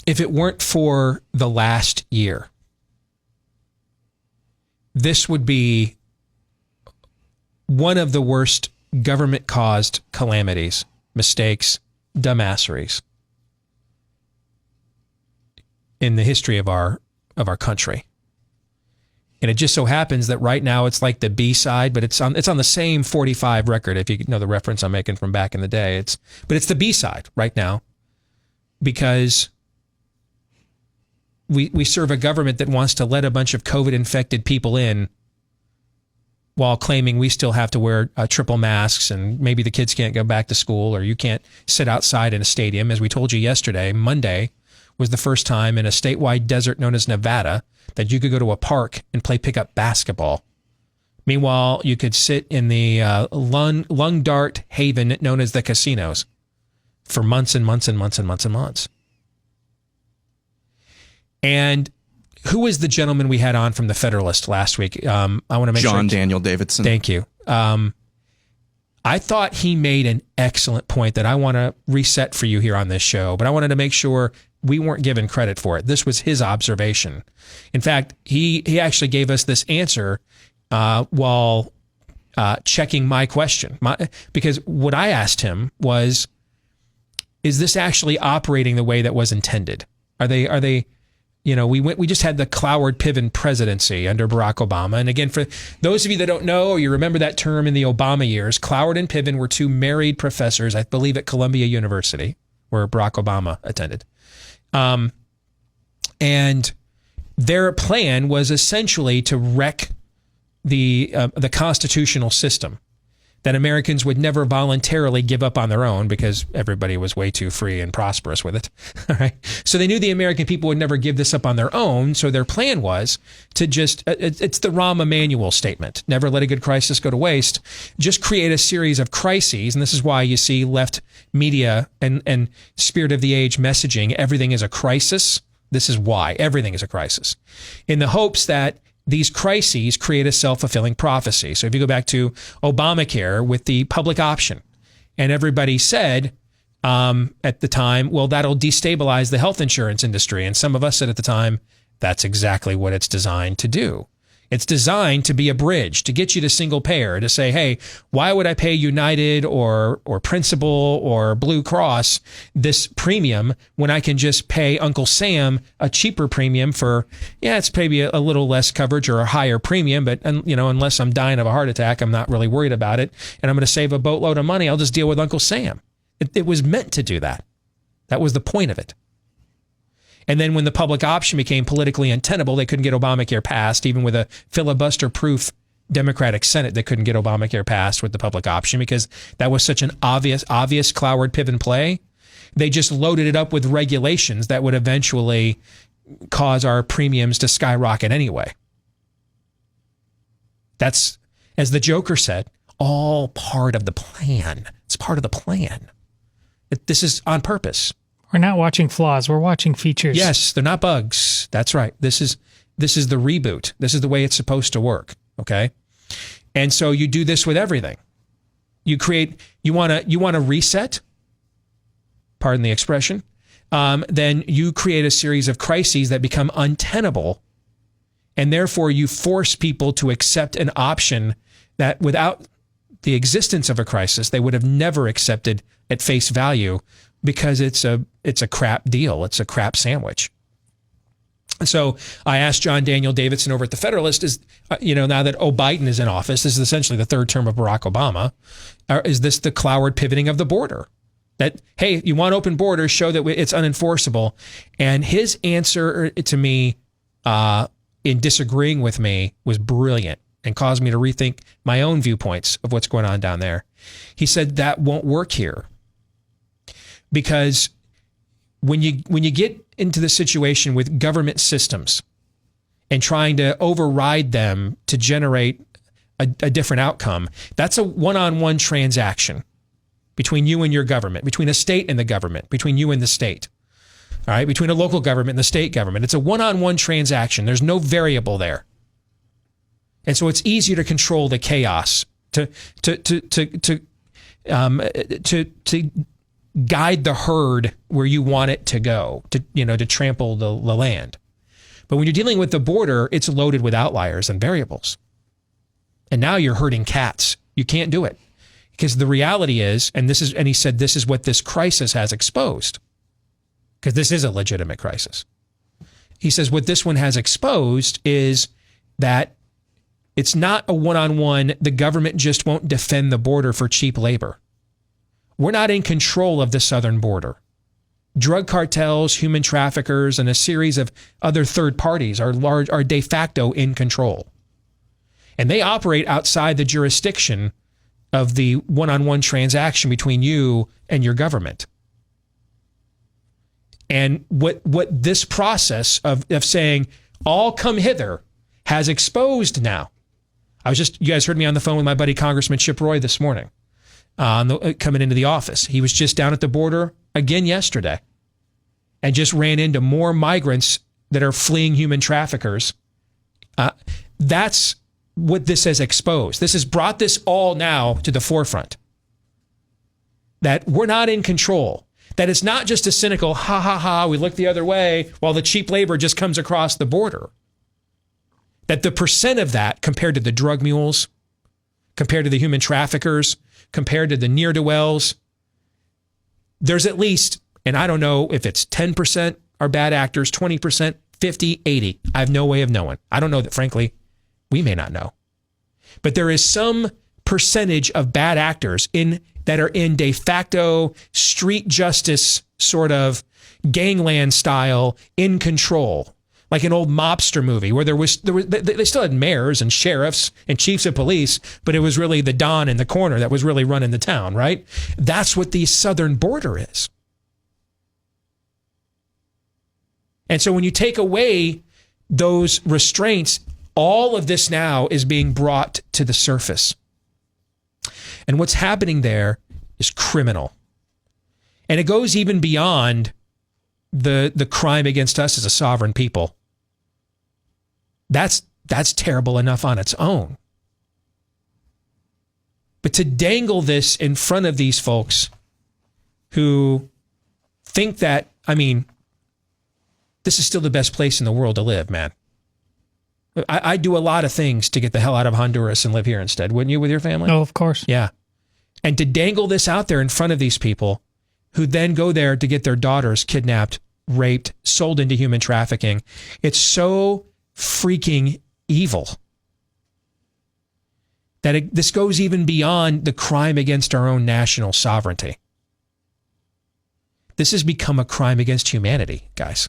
if it weren't for the last year, this would be one of the worst government-caused calamities, mistakes, dumbasseries in the history of our country. And it just so happens that right now it's like the B-side, but it's on the same 45 record, if you know the reference I'm making from back in the day. But it's the B-side right now because we serve a government that wants to let a bunch of COVID-infected people in while claiming we still have to wear triple masks and maybe the kids can't go back to school or you can't sit outside in a stadium. As we told you yesterday, Monday was the first time in a statewide desert known as Nevada that you could go to a park and play pickup basketball. Meanwhile, you could sit in the lung dart haven known as the casinos for months and months and months and months and months. And who was the gentleman we had on from the Federalist last week? I want to make John Daniel Davidson. Thank you. I thought he made an excellent point that I want to reset for you here on this show, but I wanted to make sure we weren't given credit for it. This was his observation. In fact, he actually gave us this answer while checking my question. Because what I asked him was, is this actually operating the way that was intended? Are they we just had the Cloward Piven presidency under Barack Obama. And again, for those of you that don't know, or you remember that term in the Obama years, Cloward and Piven were two married professors, I believe at Columbia University, where Barack Obama attended. And their plan was essentially to wreck the constitutional system, that Americans would never voluntarily give up on their own because everybody was way too free and prosperous with it. All right. So they knew the American people would never give this up on their own. So their plan was to just, it's the Rahm Emanuel statement, never let a good crisis go to waste, just create a series of crises. And this is why you see left media and spirit of the age messaging, everything is a crisis. This is why everything is a crisis, in the hopes that these crises create a self-fulfilling prophecy. So if you go back to Obamacare with the public option, and everybody said at the time, well, that'll destabilize the health insurance industry. And some of us said at the time, that's exactly what it's designed to do. It's designed to be a bridge, to get you to single payer, to say, hey, why would I pay United or Principal or Blue Cross this premium when I can just pay Uncle Sam a cheaper premium for, it's maybe a little less coverage or a higher premium, but unless I'm dying of a heart attack, I'm not really worried about it, and I'm going to save a boatload of money, I'll just deal with Uncle Sam. It was meant to do that. That was the point of it. And then when the public option became politically untenable, they couldn't get Obamacare passed, even with a filibuster-proof Democratic Senate. They couldn't get Obamacare passed with the public option because that was such an obvious Cloward Piven play. They just loaded it up with regulations that would eventually cause our premiums to skyrocket anyway. That's, as the Joker said, all part of the plan. It's part of the plan. This is on purpose. We're not watching flaws. We're watching features. Yes, they're not bugs. That's right. This is the reboot. This is the way it's supposed to work. Okay. And so you do this with everything. You want to reset, pardon the expression. Then you create a series of crises that become untenable. And therefore you force people to accept an option that without the existence of a crisis, they would have never accepted at face value, because it's a crap deal. It's a crap sandwich. So I asked John Daniel Davidson over at the Federalist, now that Biden is in office, this is essentially the third term of Barack Obama, is this the Cloward pivoting of the border? That, hey, you want open borders, show that it's unenforceable. And his answer to me in disagreeing with me was brilliant and caused me to rethink my own viewpoints of what's going on down there. He said that won't work here. Because when you get into the situation with government systems and trying to override them to generate a different outcome, that's a one-on-one transaction between you and your government, between a state and the government, between you and the state, all right, between a local government and the state government. It's a one-on-one transaction. There's no variable there. And so it's easier to control the chaos, to guide the herd where you want it to go, to trample the land. But when you're dealing with the border, it's loaded with outliers and variables. And now you're herding cats. You can't do it. Because the reality is, and he said this is what this crisis has exposed. Because this is a legitimate crisis. He says what this one has exposed is that it's not a one-on-one, the government just won't defend the border for cheap labor. We're not in control of the southern border. Drug cartels, human traffickers, and a series of other third parties are de facto in control. And they operate outside the jurisdiction of the one-on-one transaction between you and your government. And what this process of saying, all come hither, has exposed now. You guys heard me on the phone with my buddy Congressman Chip Roy this morning, coming into the office. He was just down at the border again yesterday and just ran into more migrants that are fleeing human traffickers. That's what this has exposed. This has brought this all now to the forefront. That we're not in control. That it's not just a cynical, ha ha ha, we look the other way while the cheap labor just comes across the border. That the percent of that compared to the drug mules, compared to the human traffickers, compared to the ne'er-do-wells, there's at least, and I don't know if it's 10% are bad actors, 20%, 50, 80. I have no way of knowing. I don't know that, frankly, we may not know. But there is some percentage of bad actors that are in de facto street justice sort of gangland style in control. Like an old mobster movie where they still had mayors and sheriffs and chiefs of police, but it was really the Don in the corner that was really running the town, right? That's what the southern border is. And so when you take away those restraints, all of this now is being brought to the surface. And what's happening there is criminal. And it goes even beyond the crime against us as a sovereign people. That's terrible enough on its own. But to dangle this in front of these folks who think that, this is still the best place in the world to live, man. I'd do a lot of things to get the hell out of Honduras and live here instead, wouldn't you, with your family? Oh, of course. Yeah. And to dangle this out there in front of these people who then go there to get their daughters kidnapped, raped, sold into human trafficking, it's so freaking evil that this goes even beyond the crime against our own national sovereignty. This has become a crime against humanity, guys.